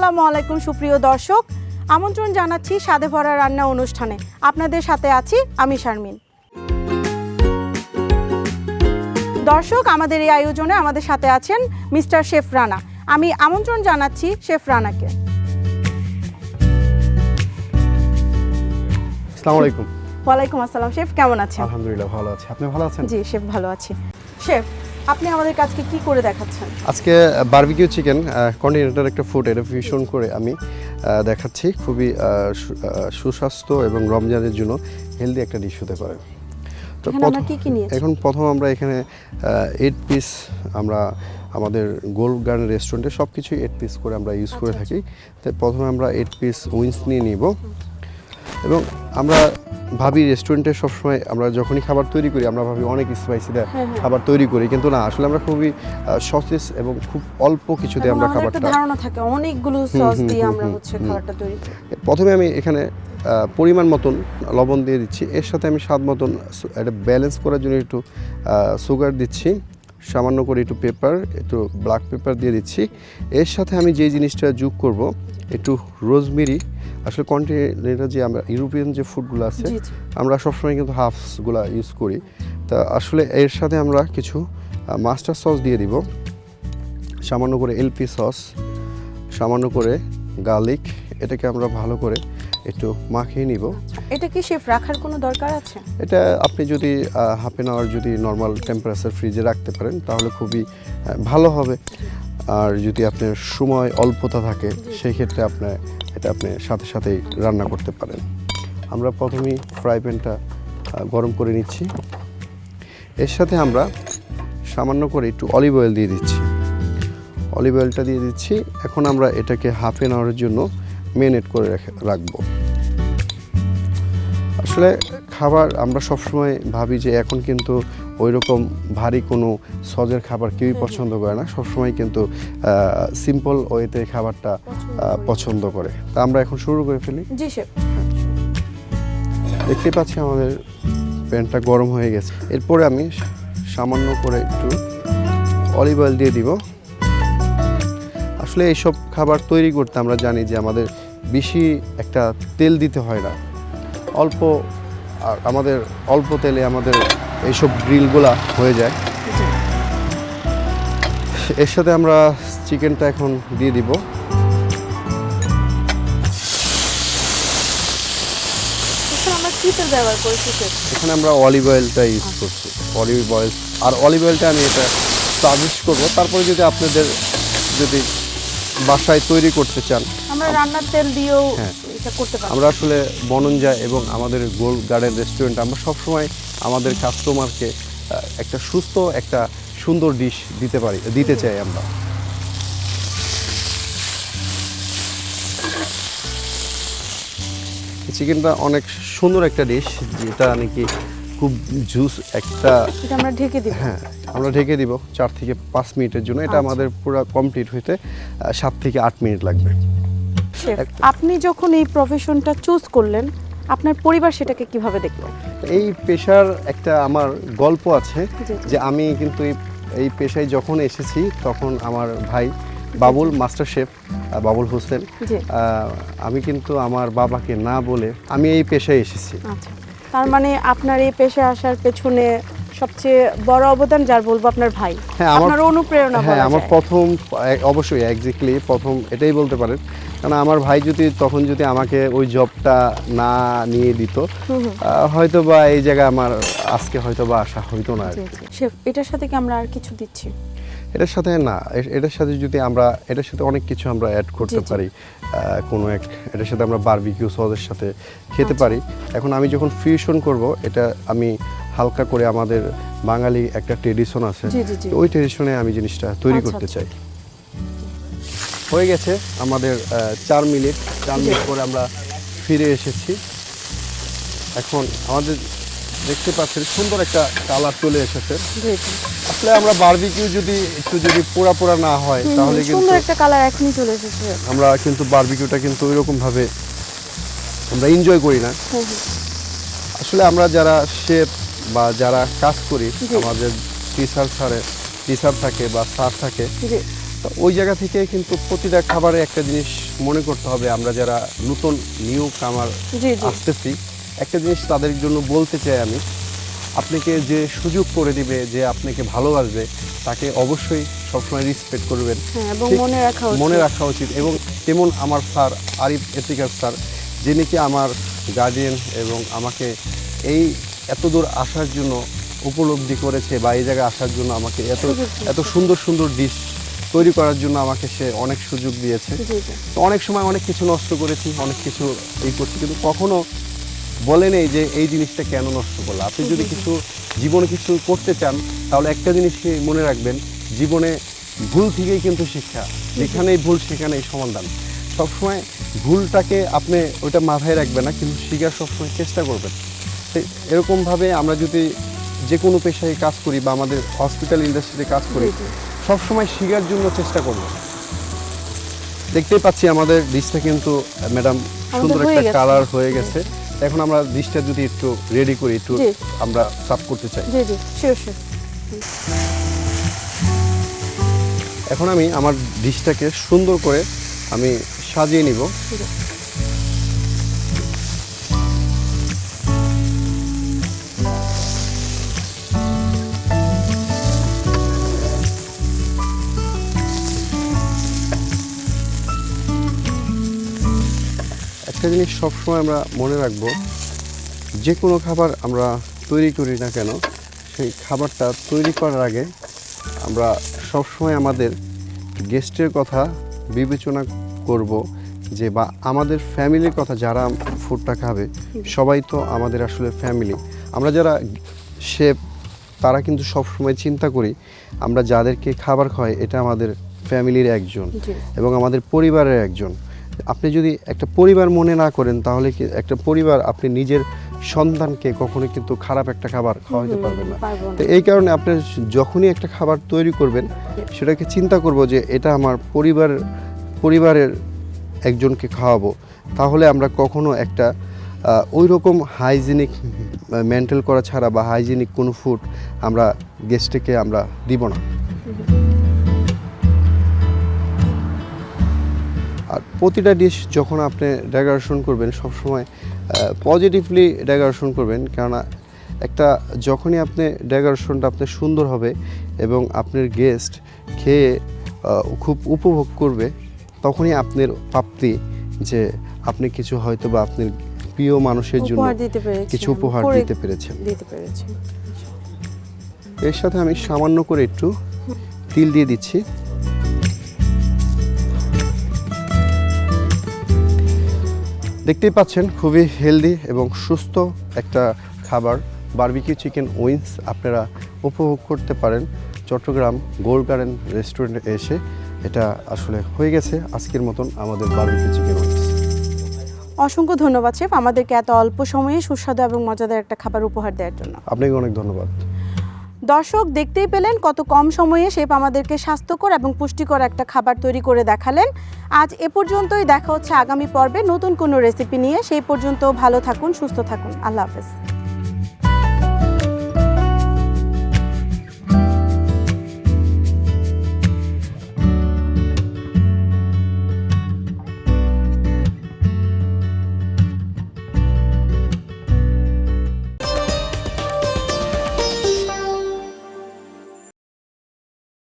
আসসালামু আলাইকুম সুপ্রিয় দর্শক, আমন্ত্রণ জানাচ্ছি স্বাদে ভরা রান্না অনুষ্ঠানে। আপনাদের সাথে আছি আমি শারমিন। দর্শক, আমাদের এই আয়োজনে আমাদের সাথে আছেন মিস্টার শেফ রানা। আমি আমন্ত্রণ জানাচ্ছি শেফ রানাকে। আসসালামু আলাইকুম। ওয়ালাইকুম আসসালাম। শেফ কেমন আছেন? আলহামদুলিল্লাহ ভালো আছি, আপনি ভালো আছেন? জি শেফ ভালো আছি। শেফ, আপনি আমাদের কাছে কি করে দেখাচ্ছেন? আজকে বারবিকিউ চিকেন কন্টিনেন্টাল একটা ফুড, এটা ফিউশন করে আমি দেখাচ্ছি। খুবই সুস্বাস্থ্য এবং রমজানের জন্য হেলদি একটা ডিশ হতে পারে। তো এখন প্রথম আমরা এখানে 8 পিস আমরা আমাদের গোল্ড গার্ডেন রেস্টুরেন্টে সব কিছুই 8 পিস করে আমরা ইউজ করে থাকি। তো প্রথমে আমরা 8 পিস উইংস নিয়ে নিব এবং আমরা ভাবি রেস্টুরেন্টে সবসময় আমরা যখনই খাবার তৈরি করি আমরা ভাবি অনেক স্পাইসি দিয়ে খাবার তৈরি করি, কিন্তু না, আসলে আমরা খুবই সসেস এবং খুব অল্প কিছুতে আমরা খাবারটা ধারণা থাকে অনেকগুলো সস দিয়ে আমরা হচ্ছে খাবারটা তৈরি করি। প্রথমে আমি এখানে পরিমাণ মতন লবণ দিয়ে দিচ্ছি, এর সাথে আমি স্বাদ মতন এটা ব্যালেন্স করার জন্য একটু সুগার দিচ্ছি, সামান্য করে একটু পেপার, একটু ব্ল্যাক পেপার দিয়ে দিচ্ছি। এর সাথে আমি যে জিনিসটা যোগ করব একটু রোজমেরি। আসলে কন্টিনেন্টাল যে আমরা ইউরোপিয়ান যে ফুডগুলো আছে আমরা সবসময় কিন্তু হাফসগুলো ইউজ করি, তা আসলে এর সাথে আমরা কিছু মাস্টার সস দিয়ে দিব, সামান্য করে এলপি সস, সামান্য করে গার্লিক। এটাকে আমরা ভালো করে একটু মাখিয়ে নিব। এটা কি শেফ রাখার কোনো দরকার আছে? এটা আপনি যদি হাফ অ্যান আওয়ার যদি নর্মাল টেম্পারেচার ফ্রিজে রাখতে পারেন তাহলে খুবই ভালো হবে। আর যদি আপনার সময় অল্পতা থাকে সেই ক্ষেত্রে এটা আপনি সাথে সাথেই রান্না করতে পারেন। আমরা প্রথমেই ফ্রাই প্যানটা গরম করে নিচ্ছি, এর সাথে আমরা সামান্য করে একটু অলিভ অয়েল দিয়ে দিচ্ছি। অলিভ অয়েলটা দিয়ে দিচ্ছি। এখন আমরা এটাকে হাফ অ্যান আওয়ারের জন্য মেরিনেট করে রাখবো। আসলে খাবার আমরা সবসময় ভাবি যে এখন কিন্তু ওই রকম ভারী কোনো সজের খাবার কেউই পছন্দ করে না, সবসময় কিন্তু সিম্পল ওয়েতে খাবারটা পছন্দ করে। তা আমরা এখন শুরু করে ফেলি। জি শেফ। দেখতে পাচ্ছি আমাদের প্যানটা গরম হয়ে গেছে। এরপরে আমি সামান্য করে একটু অলিভ অয়েল দিয়ে দিব। আসলে এইসব খাবার তৈরি করতে আমরা জানি যে আমাদের বেশি একটা তেল দিতে হয় না, আমাদের অল্প তেলে আমাদের এইসব গ্রিলগুলা হয়ে যায়। এর সাথে আমরা চিকেনটা এখন দিয়ে দিব। এখানে আমরা অলিভ অয়েলটা ইউজ করছি, অলিভ অয়েল। আর অলিভ অয়েলটা আমি এটা সাজেস্ট করবো। তারপরে যদি আপনাদের যদি বাসায় তৈরি করতে চান আমরা রান্নার তেল দিয়েও এটা করতে পারি। আমরা আসলে বনঞ্জা এবং আমাদের গোল্ড গার্ডেন রেস্টুরেন্ট আমরা সবসময় আমাদের কাস্টমারকে একটা সুস্থ একটা সুন্দর ডিশ দিতে চাই আমরা। চিকেনটা অনেক সুন্দর একটা ডিশ, যেটা নাকি খুব জুস একটা। এটা আমরা ঢেকে দিব। হ্যাঁ, আমরা ঢেকে দিব 4 থেকে 5 মিনিটের জন্য। এটা আমাদের পুরো কমপ্লিট হইতে 7 থেকে 8 মিনিট লাগবে। শেফ, আপনি যখন এই প্রফেশনটা চুজ করলেন আপনার পরিবার সেটাকে কিভাবে দেখলো? এই পেশার একটা আমার গল্প আছে যে আমি কিন্তু এই পেশায় যখন এসেছি তখন আমার ভাই বাবুল, মাস্টার শেফ বাবুল হোসেন, আমি কিন্তু আমার বাবাকে না বলে আমি এই পেশায় এসেছি। আচ্ছা, তার মানে আপনার এই পেশায় আসার পেছনে সবচেয়ে বড় অবদান যার বলবো আপনার ভাই। আপনার অনুপ্রেরণা। হ্যাঁ, আমার প্রথম অবশ্যই এক্স্যাক্টলি প্রথম এটাই বলতে পারেন, কারণ আমার ভাই তখন যদি আমাকে ওই জবটা না নিয়ে দিত হয়তো বা এই জায়গায় আমার আজকে হয়তো বা আসা হইতো না। শেফ, এটার সাথে কি আমরা আর কিছু দিচ্ছি? এটার সাথে না, এটার সাথে যদি আমরা এটার সাথে অনেক কিছু আমরা অ্যাড করতে পারি। এটার সাথে আমরা বারবিকিউ সসের সাথে খেতে পারি। এখন আমি যখন ফিউশন করব, এটা আমি হালকা করে আমাদের বাঙালি একটা ট্রেডিশন আছে, ওই ট্রেডিশনে আমি জিনিসটা তৈরি করতে চাই। হয়ে গেছে আমাদের 4 মিনিট পরে আমরা ফিরে এসেছি। এখন আমাদের দেখতে পাচ্ছেন সুন্দর একটা কালার চলে এসেছে। আসলে আমরা বারবিকিউ যদি পোড়া না হয় তাহলে কিন্তু সুন্দর একটা কালার এখনই চলে এসেছে। আমরা কিন্তু বারবিকিউটা কিন্তু ওইরকম ভাবে আমরা এনজয় করি না। আসলে আমরা যারা শেফ বা যারা কাজ করি, আমাদের টিচার থাকে বা স্যার থাকে, ওই জায়গা থেকে কিন্তু প্রতিটা খাবারে একটা জিনিস মনে করতে হবে আমরা যারা নতুন নিউ কামার জি জি আসতেছি, একটা জিনিস তাদের জন্য বলতে চাই আমি, আপনাকে যে সুযোগ করে দিবে, যে আপনাকে ভালোবাসবে, তাকে অবশ্যই সবসময় রেসপেক্ট করবেন। হ্যাঁ, এবং ঠিক মনে রাখা রাখা উচিত। এবং তেমন আমার স্যার আরিফ এতিকার স্যার, যিনি কি আমার গার্ডিয়ান এবং আমাকে এই এত দূর আসার জন্য উপলব্ধি করেছে, বা এই জায়গায় আসার জন্য আমাকে এত সুন্দর সুন্দর ডিশ তৈরি করার জন্য আমাকে সে অনেক সুযোগ দিয়েছে। জি জি তো অনেক সময় অনেক কিছু নষ্ট করেছি, অনেক কিছু করছি, কিন্তু কখনো বলে নেই যে এই জিনিসটা কেন নষ্ট করলো। আপনি যদি কিছু জীবনে কিছু করতে চান, তাহলে একটা জিনিসই মনে রাখবেন, জীবনে ভুল থেকেই কিন্তু শিক্ষা, যেখানেই ভুল সেখানেই সমাধান। সবসময় ভুলটাকে আপনি ওইটা মাথায় রাখবেন না, কিন্তু শিখার সবসময় চেষ্টা করবেন। তো এরকমভাবে আমরা যদি যে কোনো পেশায় কাজ করি বা আমাদের হসপিটাল ইন্ডাস্ট্রিতে কাজ করি, সবসময় শিখার জন্য চেষ্টা করব। দেখতেই পাচ্ছি আমাদের ডিশটা কিন্তু ম্যাডাম সুন্দর হয়ে একটা গেছে। কালার হয়ে গেছে। এখন আমরা ডিশটা যদি একটু রেডি করি, একটু জি। আমরা সার্ভ করতে চাই। জি জি শিওর শিওর। এখন আমি আমার ডিশটাকে সুন্দর করে আমি সাজিয়ে নিব। একটা জিনিস সবসময় আমরা মনে রাখবো, যে কোনো খাবার আমরা তৈরি করি না কেন, সেই খাবারটা তৈরি করার আগে আমরা সবসময় আমাদের গেস্টের কথা বিবেচনা করব, যে বা আমাদের ফ্যামিলির কথা, যারা ফুডটা খাবে সবাই তো আমাদের আসলে ফ্যামিলি। আমরা যারা শেফ তারা কিন্তু সবসময় চিন্তা করি আমরা যাদেরকে খাবার খাওয়াই এটা আমাদের ফ্যামিলির একজন জি। এবং আমাদের পরিবারের একজন। আপনি যদি একটা পরিবার মনে না করেন, তাহলে কি একটা পরিবার, আপনি নিজের সন্তানকে কখনো কিন্তু খারাপ একটা খাবার খাওয়াতে পারবেন না। পারবো না। তো এই কারণে আপনি যখনই একটা খাবার তৈরি করবেন, সেটাকে চিন্তা করব যে এটা আমার পরিবারের একজনকে খাওয়াবো। তাহলে আমরা কখনো একটা ওই রকম হাইজিনিক মেনটেন করা ছাড়া বা হাইজিনিক কোনো ফুড আমরা গেস্টকে আমরা দিব না। আর প্রতিটা ডিশ যখন আপনি ডেকোরেশন করবেন, সবসময় পজিটিভলি ডেকোরেশন করবেন, কেননা একটা যখনই আপনি ডেকোরেশনটা আপনার সুন্দর হবে এবং আপনার গেস্ট খেয়ে খুব উপভোগ করবে, তখনই আপনার প্রাপ্তি যে আপনি কিছু হয়তো বা আপনার প্রিয় মানুষের জন্য কিছু উপহার দিতে পেরেছেন। এর সাথে আমি সামান্য করে একটু তিল দিয়ে দিচ্ছি। দেখতেই পাচ্ছেন খুবই হেলদি এবং সুস্থ একটা খাবার, বারবিকিউ চিকেন উইংস আপনারা উপভোগ করতে পারেন চট্টগ্রাম গোল্ড গার্ডেন রেস্টুরেন্টে এসে। এটা আসলে হয়ে গেছে আজকের মতন আমাদের বারবিকিউ চিকেন উইংস। অসংখ্য ধন্যবাদ শেফ, আমাদেরকে এত অল্প সময়ে সুস্বাদু এবং মজাদার একটা খাবার উপহার দেওয়ার জন্য। আপনাকে অনেক ধন্যবাদ। দর্শক দেখতেই পেলেন কত কম সময়ে শেফ আমাদেরকে স্বাস্থ্যকর এবং পুষ্টিকর একটা খাবার তৈরি করে দেখালেন। আজ এ পর্যন্তই, দেখা হচ্ছে আগামী পর্বে নতুন কোনো রেসিপি নিয়ে। সেই পর্যন্ত ভালো থাকুন, সুস্থ থাকুন। আল্লাহ হাফেজ।